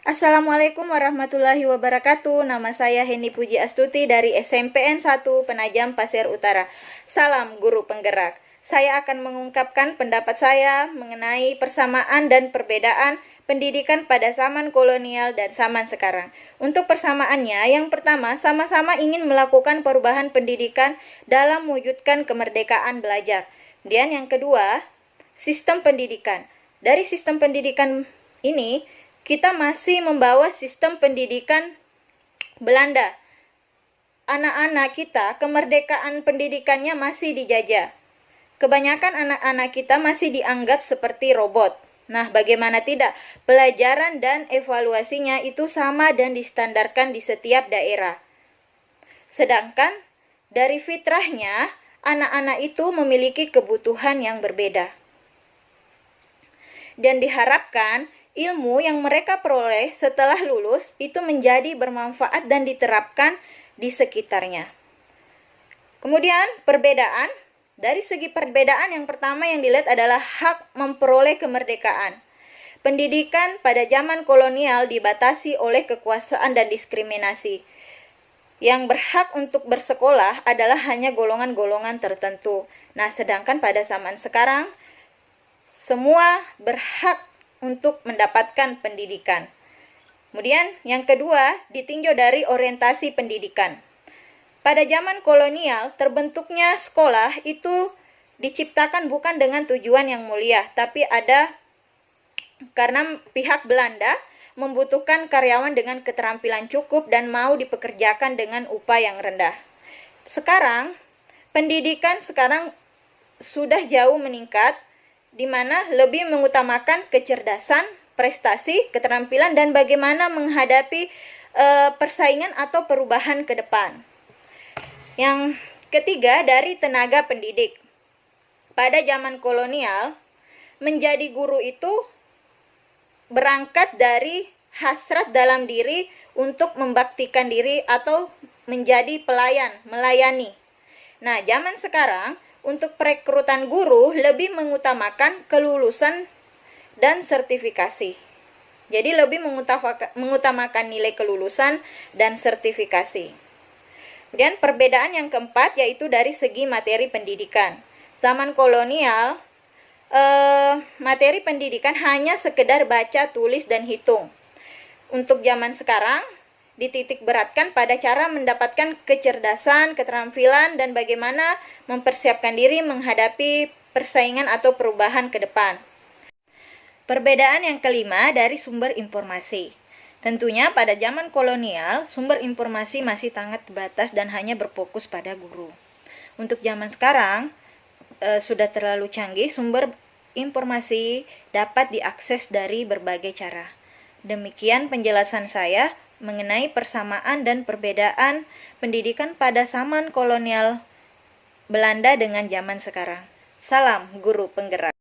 Assalamualaikum warahmatullahi wabarakatuh. Nama saya Heni Puji Astuti dari SMPN 1 Penajam Pasir Utara. Salam guru penggerak. Saya akan mengungkapkan pendapat saya mengenai persamaan dan perbedaan pendidikan pada zaman kolonial dan zaman sekarang. Untuk persamaannya, yang pertama, sama-sama ingin melakukan perubahan pendidikan dalam mewujudkan kemerdekaan belajar. Kemudian yang kedua, sistem pendidikan. Dari sistem pendidikan ini, kita masih membawa sistem pendidikan Belanda. Anak-anak kita, kemerdekaan pendidikannya masih dijajah. Kebanyakan anak-anak kita masih dianggap seperti robot. Nah, bagaimana tidak? Pelajaran dan evaluasinya itu sama dan distandarkan di setiap daerah. Sedangkan dari fitrahnya, anak-anak itu memiliki kebutuhan yang berbeda. Dan diharapkan ilmu yang mereka peroleh setelah lulus itu menjadi bermanfaat dan diterapkan di sekitarnya. Kemudian perbedaan, dari segi perbedaan yang pertama yang dilihat adalah hak memperoleh kemerdekaan. Pendidikan pada zaman kolonial dibatasi oleh kekuasaan dan diskriminasi. Yang berhak untuk bersekolah adalah hanya golongan-golongan tertentu. Nah, sedangkan pada zaman sekarang, semua berhak untuk mendapatkan pendidikan. Kemudian yang kedua, ditinjau dari orientasi pendidikan. Pada zaman kolonial, terbentuknya sekolah itu diciptakan bukan dengan tujuan yang mulia, tapi ada karena pihak Belanda membutuhkan karyawan dengan keterampilan cukup dan mau dipekerjakan dengan upah yang rendah. Sekarang, pendidikan sekarang sudah jauh meningkat, di mana lebih mengutamakan kecerdasan, prestasi, keterampilan, dan bagaimana menghadapi persaingan atau perubahan ke depan. Yang ketiga, dari tenaga pendidik. Pada zaman kolonial, menjadi guru itu berangkat dari hasrat dalam diri untuk membaktikan diri atau menjadi pelayan, melayani. Nah, zaman sekarang, untuk perekrutan guru lebih mengutamakan kelulusan dan sertifikasi. Jadi lebih mengutamakan nilai kelulusan dan sertifikasi. Kemudian perbedaan yang keempat yaitu dari segi materi pendidikan. Zaman kolonial, materi pendidikan hanya sekedar baca, tulis, dan hitung. Untuk zaman sekarang, dititik beratkan pada cara mendapatkan kecerdasan, keterampilan, dan bagaimana mempersiapkan diri menghadapi persaingan atau perubahan ke depan. Perbedaan yang kelima dari sumber informasi. Tentunya pada zaman kolonial, sumber informasi masih sangat terbatas dan hanya berfokus pada guru. Untuk zaman sekarang, sudah terlalu canggih, sumber informasi dapat diakses dari berbagai cara. Demikian penjelasan saya mengenai persamaan dan perbedaan pendidikan pada zaman kolonial Belanda dengan zaman sekarang. Salam guru penggerak.